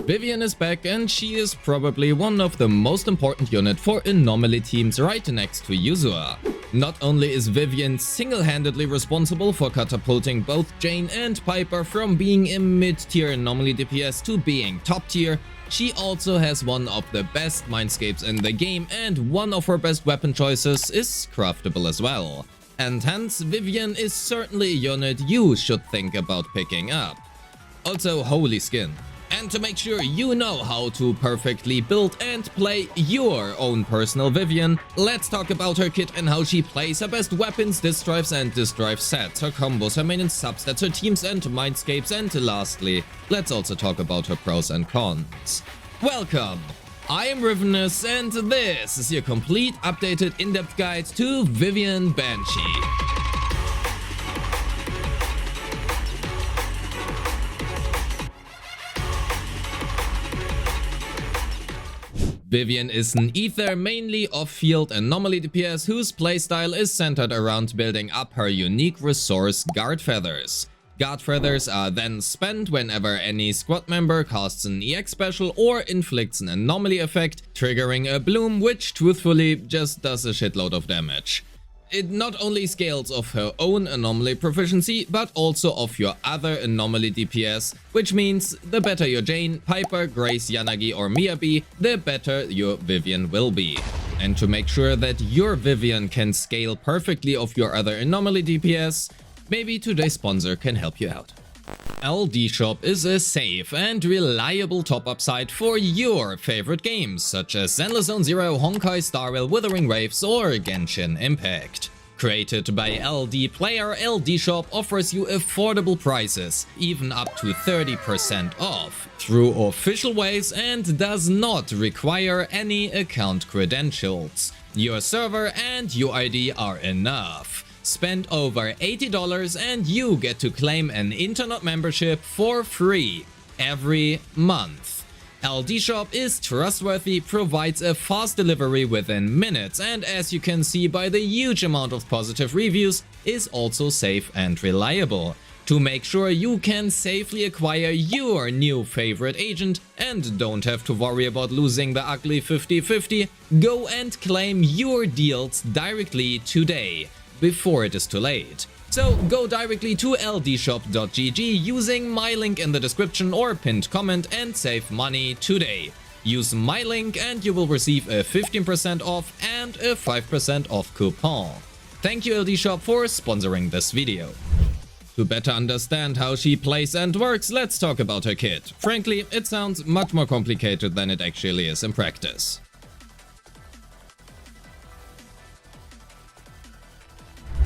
Vivian is back and she is probably one of the most important units for anomaly teams right next to Yuzua. Not only is Vivian single-handedly responsible for catapulting both Jane and Piper from being a mid-tier anomaly DPS to being top tier, she also has one of the best Mindscapes in the game and one of her best weapon choices is craftable as well. And hence, Vivian is certainly a unit you should think about picking up. Also, holy skin. And to make sure you know how to perfectly build and play your own personal Vivian, let's talk about her kit and how she plays her best weapons, disk drives and disk drive sets, her combos, her maintenance substats, her teams and Mindscapes, and lastly, let's also talk about her pros and cons. Welcome! I am Rivenous and this is your complete, updated, in-depth guide to Vivian Banshee. Vivian is an ether, mainly off-field anomaly DPS whose playstyle is centered around building up her unique resource Guard Feathers. Guard Feathers are then spent whenever any squad member casts an EX special or inflicts an anomaly effect, triggering a bloom which truthfully just does a shitload of damage. It not only scales off her own anomaly proficiency, but also of your other anomaly DPS, which means the better your Jane, Piper, Grace, Yanagi or Miyabi, the better your Vivian will be. And to make sure that your Vivian can scale perfectly off your other anomaly DPS, maybe today's sponsor can help you out. LD Shop is a safe and reliable top-up site for your favorite games, such as Zenless Zone Zero, Honkai Star Rail, Withering Waves or Genshin Impact. Created by LD Player, LD Shop offers you affordable prices, even up to 30% off, through official ways and does not require any account credentials. Your server and UID are enough. Spend over $80 and you get to claim an internet membership for free every month. LD Shop is trustworthy, provides a fast delivery within minutes, and as you can see by the huge amount of positive reviews, is also safe and reliable. To make sure you can safely acquire your new favorite agent and don't have to worry about losing the ugly 50-50, go and claim your deals directly today, before it is too late. So go directly to ldshop.gg using my link in the description or pinned comment and save money today. Use my link and you will receive a 15% off and a 5% off coupon. Thank you LD Shop for sponsoring this video. To better understand how she plays and works, let's talk about her kit. Frankly, it sounds much more complicated than it actually is in practice.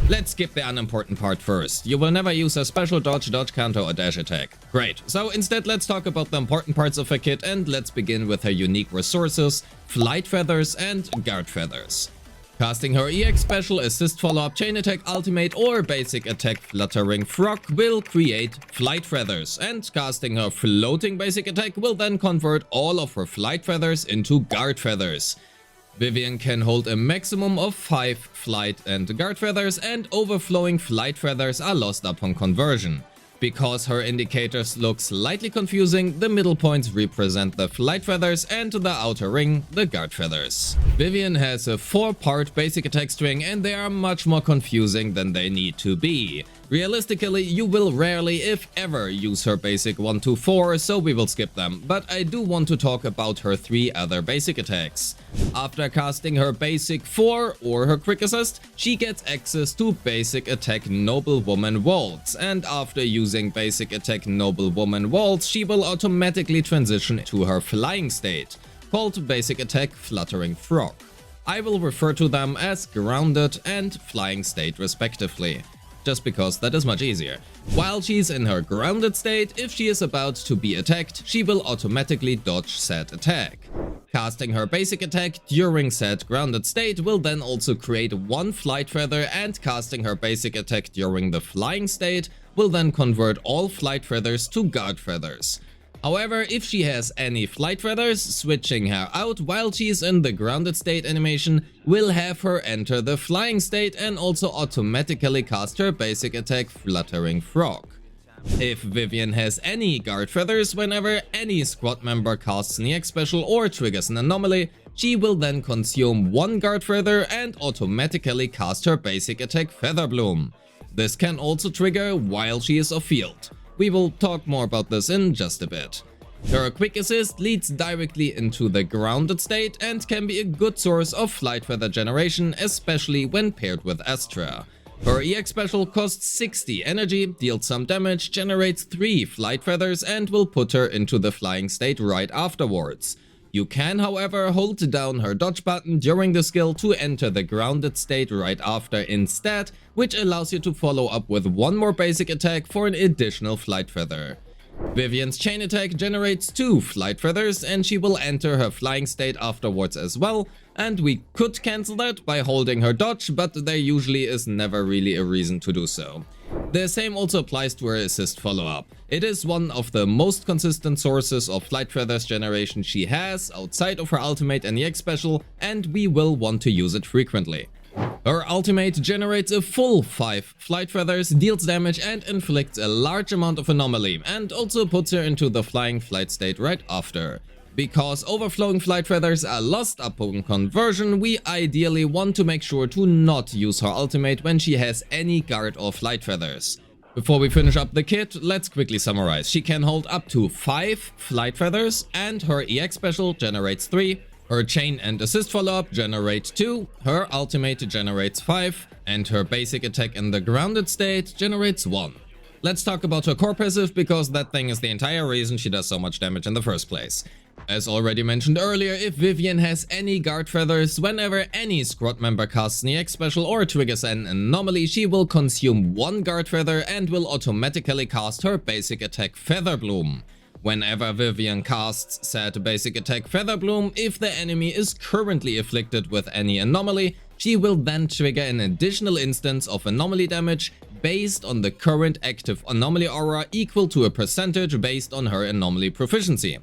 Let's skip the unimportant part first. You will never use a special dodge, counter or dash attack. Great, so instead let's talk about the important parts of her kit and let's begin with her unique resources, Flight Feathers and Guard Feathers. Casting her EX special, assist follow-up, chain attack, ultimate or basic attack Fluttering Frog will create Flight Feathers, and casting her floating basic attack will then convert all of her Flight Feathers into Guard Feathers. Vivian can hold a maximum of 5 Flight and Guard Feathers, and overflowing Flight Feathers are lost upon conversion. Because her indicators look slightly confusing, the middle points represent the Flight Feathers and the outer ring the Guard Feathers. Vivian has a 4-part basic attack string and they are much more confusing than they need to be. Realistically, you will rarely, if ever, use her basic 1 to 4, so we will skip them, but I do want to talk about her 3 other basic attacks. After casting her basic 4 or her quick assist, she gets access to basic attack Noblewoman Waltz, and after using basic attack Noblewoman Waltz, she will automatically transition to her flying state, called basic attack Fluttering Frog. I will refer to them as grounded and flying state respectively, just because that is much easier. While she's in her grounded state, if she is about to be attacked, she will automatically dodge said attack. Casting her basic attack during said grounded state will then also create 1 Flight Feather, and casting her basic attack during the flying state will then convert all Flight Feathers to Guard Feathers. However, if she has any Flight Feathers, switching her out while she's in the grounded state animation will have her enter the flying state and also automatically cast her basic attack Fluttering Frog. If Vivian has any guard feathers, whenever any squad member casts an EX special or triggers an anomaly, she will then consume 1 guard feather and automatically cast her basic attack Feather Bloom. This can also trigger while she is off field. We will talk more about this in just a bit. Her quick assist leads directly into the grounded state and can be a good source of flight feather generation, especially when paired with Astra. Her EX special costs 60 energy, deals some damage, generates 3 flight feathers and will put her into the flying state right afterwards. You can, however, hold down her dodge button during the skill to enter the grounded state right after instead, which allows you to follow up with 1 more basic attack for an additional flight feather. Vivian's chain attack generates 2 flight feathers and she will enter her flying state afterwards as well, and we could cancel that by holding her dodge, but there usually is never really a reason to do so. The same also applies to her assist follow-up. It is one of the most consistent sources of flight feathers generation she has outside of her ultimate and EX special, and we will want to use it frequently. Her ultimate generates a full 5 flight feathers, deals damage and inflicts a large amount of anomaly, and also puts her into the flying flight state right after. Because overflowing flight feathers are lost upon conversion, we ideally want to make sure to not use her ultimate when she has any guard or flight feathers. Before we finish up the kit, let's quickly summarize. She can hold up to 5 flight feathers and her EX special generates 3. Her chain and assist follow-up generate 2, her ultimate generates 5, and her basic attack in the grounded state generates 1. Let's talk about her core passive, because that thing is the entire reason she does so much damage in the first place. As already mentioned earlier, if Vivian has any guard feathers, whenever any squad member casts an EX special or triggers an anomaly, she will consume 1 guard feather and will automatically cast her basic attack Feather Bloom. Whenever Vivian casts said basic attack Feather Bloom, if the enemy is currently afflicted with any anomaly, she will then trigger an additional instance of anomaly damage based on the current active anomaly aura, equal to a percentage based on her anomaly proficiency.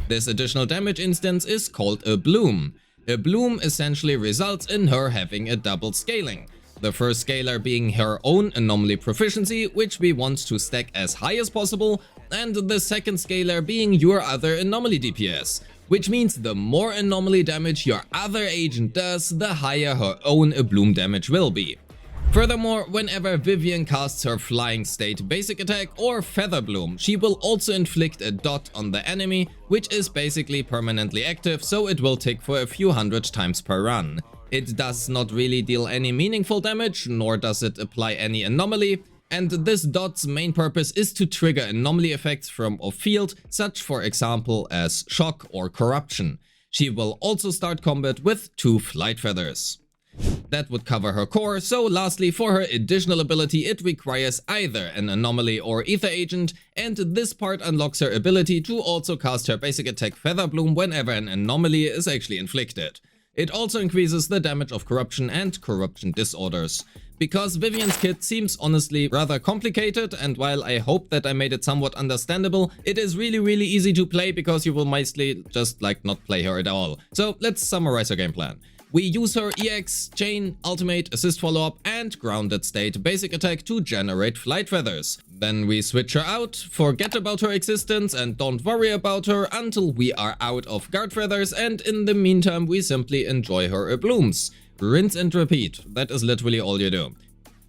This additional damage instance is called a bloom. A bloom essentially results in her having a double scaling. The first scalar being her own anomaly proficiency, which we want to stack as high as possible, and the second scalar being your other anomaly DPS, which means the more anomaly damage your other agent does, the higher her own bloom damage will be. Furthermore, whenever Vivian casts her flying state basic attack or Feather Bloom, she will also inflict a dot on the enemy, which is basically permanently active, so it will tick for a few hundred times per run. It does not really deal any meaningful damage, nor does it apply any anomaly, and this dot's main purpose is to trigger anomaly effects from off-field, such for example as shock or corruption. She will also start combat with 2 flight feathers. That would cover her core, so lastly, for her additional ability it requires either an anomaly or ether agent, and this part unlocks her ability to also cast her basic attack Feather Bloom whenever an anomaly is actually inflicted. It also increases the damage of corruption and corruption disorders. Because Vivian's kit seems honestly rather complicated, and while I hope that I made it somewhat understandable, it is really easy to play because you will mostly just not play her at all. So let's summarize her game plan. We use her EX, chain, ultimate, assist follow-up and grounded state basic attack to generate flight feathers. Then we switch her out, forget about her existence and don't worry about her until we are out of guard feathers, and in the meantime we simply enjoy her blooms. Rinse and repeat, that is literally all you do.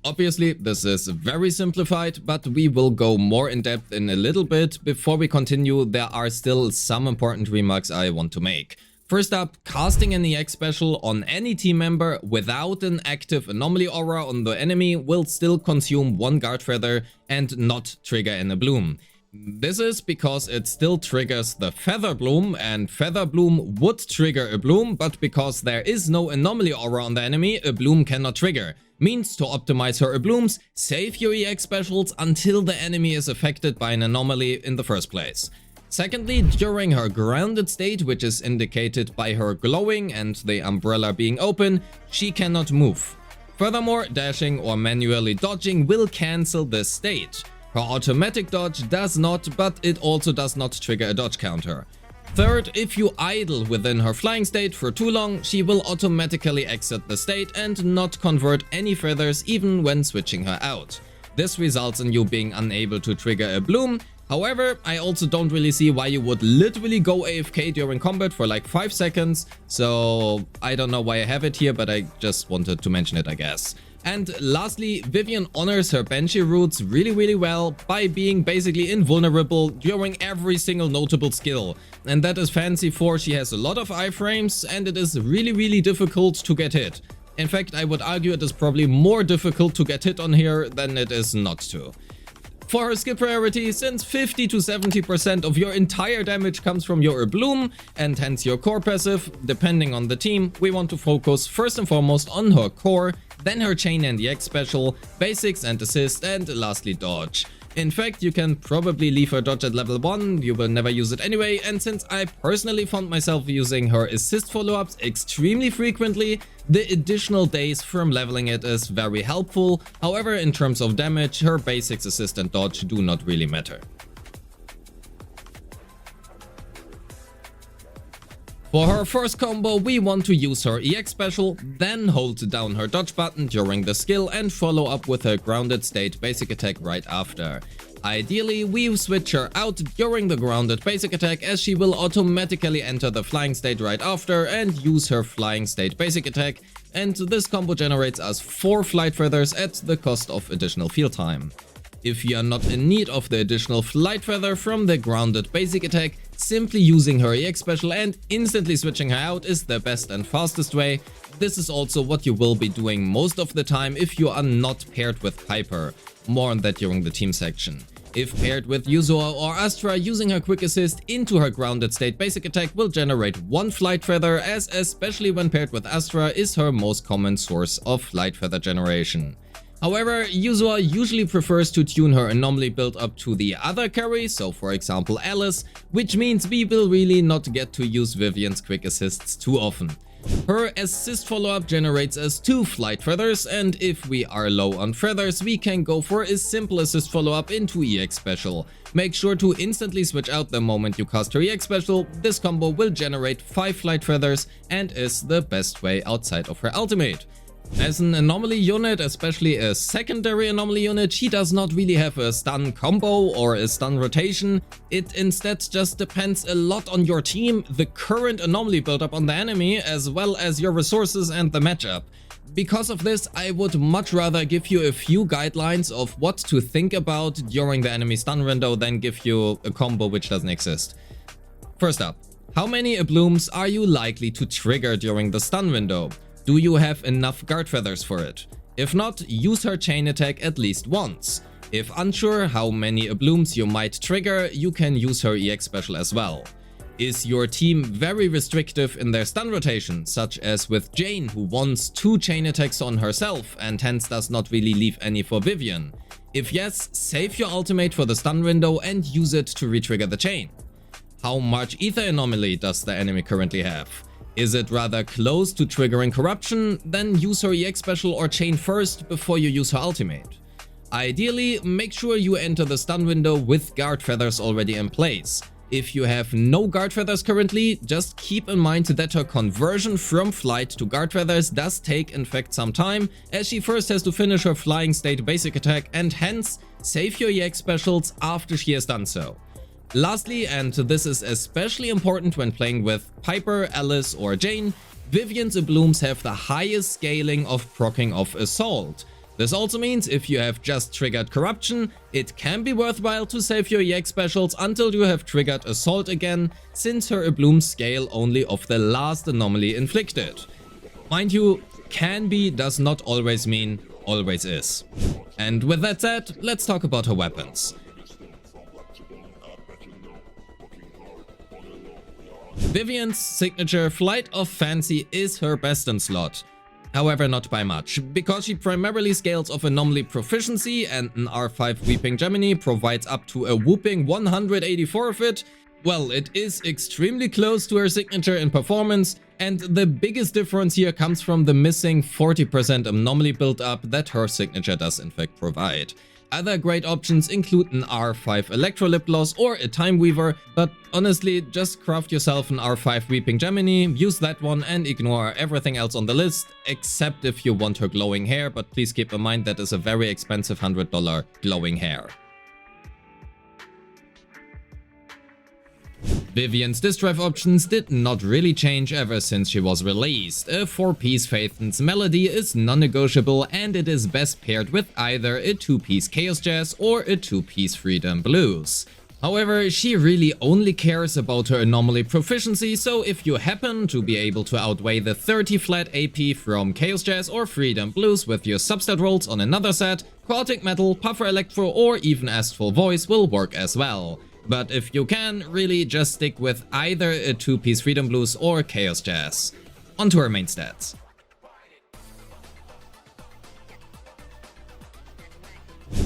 Obviously, this is very simplified, but we will go more in depth in a little bit. Before we continue, there are still some important remarks I want to make. First up, casting an EX special on any team member without an active anomaly aura on the enemy will still consume 1 guard feather and not trigger a bloom. This is because it still triggers the Feather Bloom, and Feather Bloom would trigger a bloom, but because there is no anomaly aura on the enemy, a bloom cannot trigger. Means to optimize her blooms, save your EX specials until the enemy is affected by an anomaly in the first place. Secondly, during her grounded state, which is indicated by her glowing and the umbrella being open, she cannot move. Furthermore, dashing or manually dodging will cancel this state. Her automatic dodge does not, but it also does not trigger a dodge counter. Third, if you idle within her flying state for too long, she will automatically exit the state and not convert any feathers even when switching her out. This results in you being unable to trigger a bloom. However, I also don't really see why you would literally go AFK during combat for like 5 seconds, so I don't know why I have it here, but I just wanted to mention it, I guess. And lastly, Vivian honors her BANSHEE roots really well by being basically invulnerable during every single notable skill. And that is fancy for she has a lot of iframes and it is really difficult to get hit. In fact, I would argue it is probably more difficult to get hit on here than it is not to. For her skill priority, since 50 to 70% of your entire damage comes from your bloom and hence your core passive, depending on the team, we want to focus first and foremost on her core, then her chain and EX special, basics and assist, and lastly dodge. In fact, you can probably leave her dodge at level 1, you will never use it anyway, and since I personally found myself using her assist follow-ups extremely frequently, the additional days from leveling it is very helpful. However, in terms of damage, her basics, assist and dodge do not really matter. For her first combo, we want to use her EX special, then hold down her dodge button during the skill and follow up with her grounded state basic attack right after. Ideally, we switch her out during the grounded basic attack as she will automatically enter the flying state right after and use her flying state basic attack, and this combo generates us 4 flight feathers at the cost of additional field time. If you are not in need of the additional flight feather from the grounded basic attack, simply using her EX special and instantly switching her out is the best and fastest way. This is also what you will be doing most of the time if you are not paired with Piper. More on that during the team section. If paired with Yuzua or Astra, using her quick assist into her grounded state basic attack will generate 1 flight feather, as especially when paired with Astra is her most common source of flight feather generation. However, Yuzua usually prefers to tune her anomaly build up to the other carry, so for example Alice, which means we will really not get to use Vivian's quick assists too often. Her assist follow-up generates us 2 flight feathers, and if we are low on feathers, we can go for a simple assist follow-up into EX special. Make sure to instantly switch out the moment you cast her EX special. This combo will generate 5 flight feathers and is the best way outside of her ultimate. As an anomaly unit, especially a secondary anomaly unit, she does not really have a stun combo or a stun rotation. It instead just depends a lot on your team, the current anomaly buildup on the enemy, as well as your resources and the matchup. Because of this, I would much rather give you a few guidelines of what to think about during the enemy stun window than give you a combo which doesn't exist. First up, how many blooms are you likely to trigger during the stun window? Do you have enough guard feathers for it? If not, use her chain attack at least once. If unsure how many blooms you might trigger, you can use her EX special as well. Is your team very restrictive in their stun rotation, such as with Jane, who wants 2 chain attacks on herself and hence does not really leave any for Vivian? If yes, save your ultimate for the stun window and use it to retrigger the chain. How much ether anomaly does the enemy currently have? Is it rather close to triggering corruption? Then use her EX special or chain first before you use her ultimate. Ideally, make sure you enter the stun window with guard feathers already in place. If you have no guard feathers currently, just keep in mind that her conversion from flight to guard feathers does take in fact some time, as she first has to finish her flying state basic attack, and hence save your EX specials after she has done so. Lastly, and this is especially important when playing with Piper, Alice or Jane, Vivian's blooms have the highest scaling of proccing of Assault. This also means if you have just triggered Corruption, it can be worthwhile to save your EX specials until you have triggered Assault again, since her blooms scale only of the last anomaly inflicted. Mind you, can be does not always mean always is. And with that said, let's talk about her weapons. Vivian's signature Flight of Fancy is her best in slot. However, not by much, because she primarily scales off anomaly proficiency and an R5 Weeping Gemini provides up to a whooping 184 of it. Well, it is extremely close to her signature in performance, and the biggest difference here comes from the missing 40% anomaly build-up that her signature does in fact provide. Other great options include an R5 Electro Lip Gloss or a Time Weaver, but honestly, just craft yourself an R5 Weeping Gemini, use that one and ignore everything else on the list, except if you want her glowing hair, but please keep in mind that is a very expensive $100 glowing hair. Vivian's disk drive options did not really change ever since she was released. A 4-piece Phaeton's Melody is non-negotiable and it is best paired with either a 2-piece Chaos Jazz or a 2-piece Freedom Blues. However, she really only cares about her anomaly proficiency, so if you happen to be able to outweigh the 30 flat AP from Chaos Jazz or Freedom Blues with your substat rolls on another set, Chaotic Metal, Puffer Electro or even Astral Voice will work as well. But if you can, really just stick with either a 2-piece Freedom Blues or Chaos Jazz. Onto her main stats.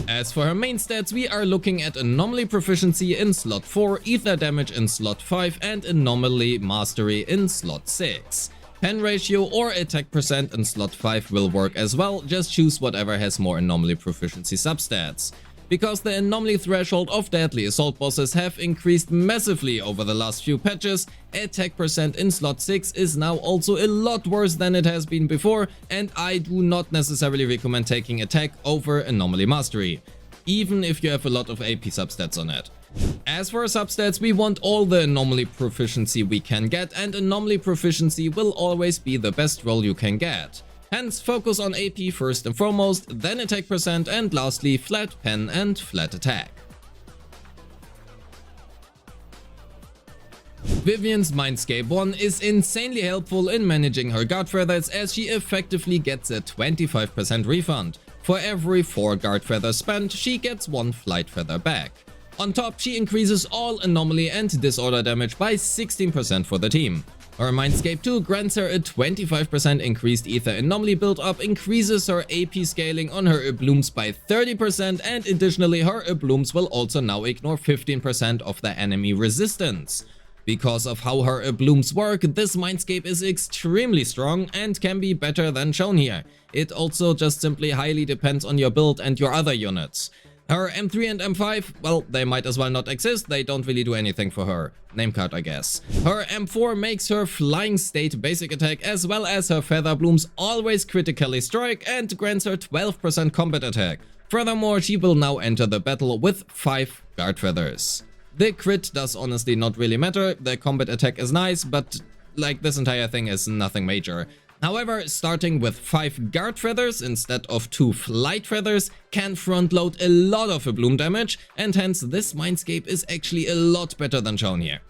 As for her main stats, we are looking at Anomaly Proficiency in slot 4, Ether Damage in slot 5 and Anomaly Mastery in slot 6. Pen ratio or attack percent in slot 5 will work as well, just choose whatever has more Anomaly Proficiency substats. Because the anomaly threshold of deadly assault bosses have increased massively over the last few patches, attack percent in slot 6 is now also a lot worse than it has been before, and I do not necessarily recommend taking attack over anomaly mastery, even if you have a lot of AP substats on it. As for substats, we want all the anomaly proficiency we can get, and anomaly proficiency will always be the best roll you can get. Hence, focus on AP first and foremost, then attack percent, and lastly flat pen and flat attack. Vivian's Mindscape 1 is insanely helpful in managing her guard feathers, as she effectively gets a 25% refund. For every 4 guard feathers spent, she gets 1 flight feather back. On top, she increases all anomaly and disorder damage by 16% for the team. Her Mindscape 2 grants her a 25% increased Ether Anomaly build-up, increases her AP scaling on her Blooms by 30%, and additionally her Blooms will also now ignore 15% of the enemy resistance. Because of how her Blooms work, this Mindscape is extremely strong and can be better than shown here. It also just simply highly depends on your build and your other units. Her M3 and M5, well, they might as well not exist, they don't really do anything for her. Name card, I guess. Her M4 makes her Flying State basic attack as well as her Feather Blooms always critically strike and grants her 12% combat attack. Furthermore, she will now enter the battle with 5 guard feathers. The crit does honestly not really matter, the combat attack is nice, but like this entire thing is nothing major. However, starting with 5 guard feathers instead of 2 flight feathers can front load a lot of bloom damage, and hence this Mindscape is actually a lot better than shown here.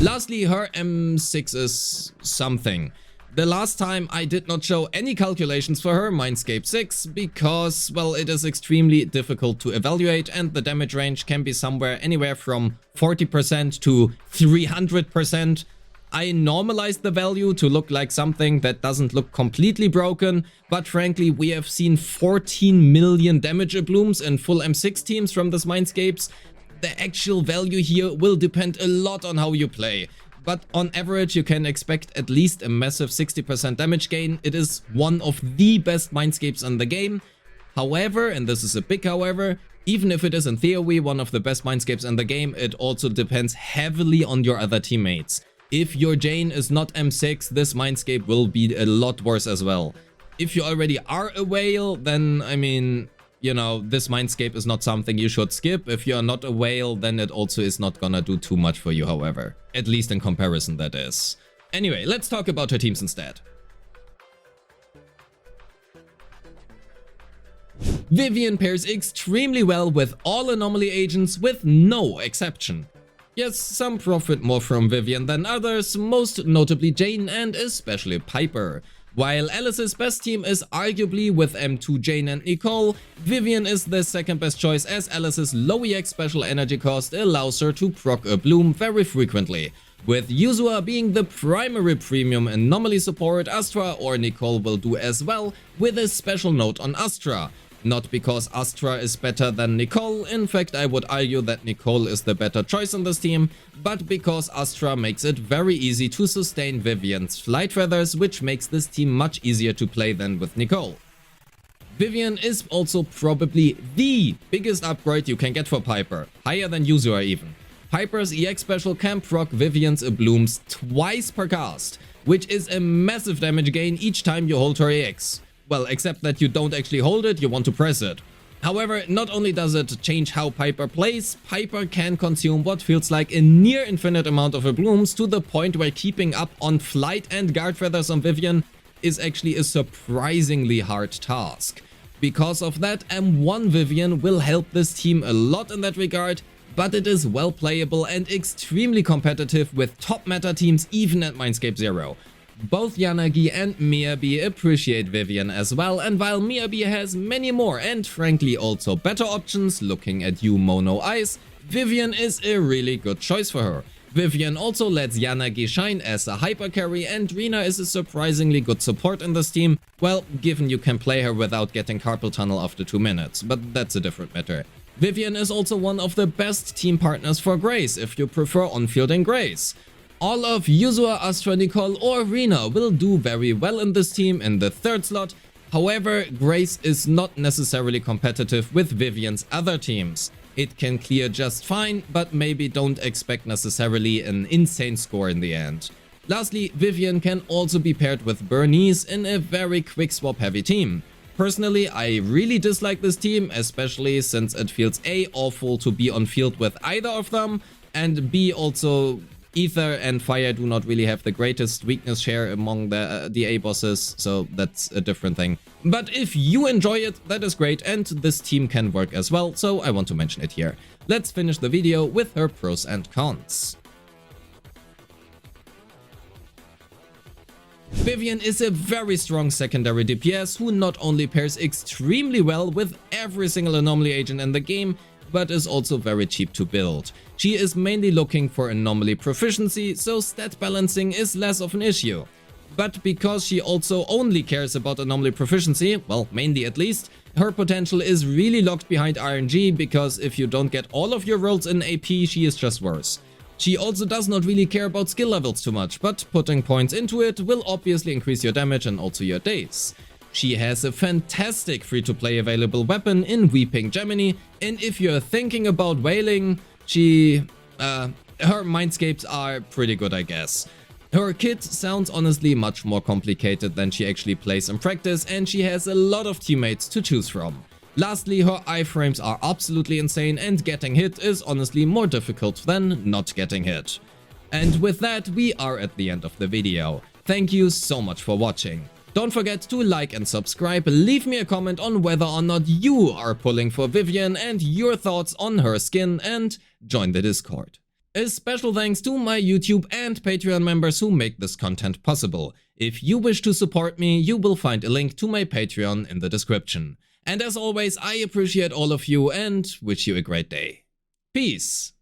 Lastly, her M6 is something. The last time I did not show any calculations for her Mindscape 6 because, well, it is extremely difficult to evaluate and the damage range can be somewhere anywhere from 40% to 300%. I normalized the value to look like something that doesn't look completely broken, but frankly we have seen 14 million damage blooms in full M6 teams from this Mindscapes. The actual value here will depend a lot on how you play, but on average you can expect at least a massive 60% damage gain. It is one of the best Mindscapes in the game. However, and this is a big however, even if it is in theory one of the best Mindscapes in the game, it also depends heavily on your other teammates. If your Jane is not M6, this Mindscape will be a lot worse as well. If you already are a whale, then I mean, you know, this Mindscape is not something you should skip. If you are not a whale, then it also is not gonna do too much for you, however. At least in comparison, that is. Anyway, let's talk about her teams instead. Vivian pairs extremely well with all anomaly agents with no exception. Yes, some profit more from Vivian than others, most notably Jane and especially Piper. While Alice's best team is arguably with M2 Jane and Nicole, Vivian is the second best choice as Alice's low EX special energy cost allows her to proc a bloom very frequently. With Yuzua being the primary premium anomaly support, Astra or Nicole will do as well, with a special note on Astra. Not because Astra is better than Nicole, in fact I would argue that Nicole is the better choice in this team, but because Astra makes it very easy to sustain Vivian's flight feathers, which makes this team much easier to play than with Nicole. Vivian is also probably the biggest upgrade you can get for Piper, higher than Yuzua even. Piper's EX special can proc Vivian's blooms twice per cast, which is a massive damage gain each time you hold her EX. Well, except that you don't actually hold it, you want to press it. However, not only does it change how Piper plays, Piper can consume what feels like a near infinite amount of her blooms to the point where keeping up on flight and guard feathers on Vivian is actually a surprisingly hard task. Because of that, M1 Vivian will help this team a lot in that regard, but it is well playable and extremely competitive with top meta teams even at Mindscape 0. Both Yanagi and Miyabi appreciate Vivian as well, and while Miyabi has many more and frankly also better options, looking at you Mono Eyes, Vivian is a really good choice for her. Vivian also lets Yanagi shine as a hyper carry, and Rina is a surprisingly good support in this team, well, given you can play her without getting carpal tunnel after 2 minutes, but that's a different matter. Vivian is also one of the best team partners for Grace if you prefer on-fielding Grace. All of Yuzua, Astra, Nicole or Rina will do very well in this team in the 3rd slot. However, Grace is not necessarily competitive with Vivian's other teams. It can clear just fine, but maybe don't expect necessarily an insane score in the end. Lastly, Vivian can also be paired with Bernice in a very quick swap heavy team. Personally, I really dislike this team, especially since it feels A, awful to be on field with either of them, and B, also Ether and Fire do not really have the greatest weakness share among the A bosses, so that's a different thing. But if you enjoy it, that is great, and this team can work as well, so I want to mention it here. Let's finish the video with her pros and cons. Vivian is a very strong secondary DPS who not only pairs extremely well with every single anomaly agent in the game, but is also very cheap to build. She is mainly looking for anomaly proficiency, so stat balancing is less of an issue. But because she also only cares about anomaly proficiency, well, mainly at least, her potential is really locked behind RNG, because if you don't get all of your rolls in AP, she is just worse. She also does not really care about skill levels too much, but putting points into it will obviously increase your damage and also your days. She has a fantastic free-to-play available weapon in Weeping Gemini, and if you're thinking about whaling, her Mindscapes are pretty good, I guess. Her kit sounds honestly much more complicated than she actually plays in practice, and she has a lot of teammates to choose from. Lastly, her iframes are absolutely insane, and getting hit is honestly more difficult than not getting hit. And with that, we are at the end of the video. Thank you so much for watching. Don't forget to like and subscribe, leave me a comment on whether or not you are pulling for Vivian and your thoughts on her skin, and join the Discord. A special thanks to my YouTube and Patreon members who make this content possible. If you wish to support me, you will find a link to my Patreon in the description. And as always, I appreciate all of you and wish you a great day. Peace!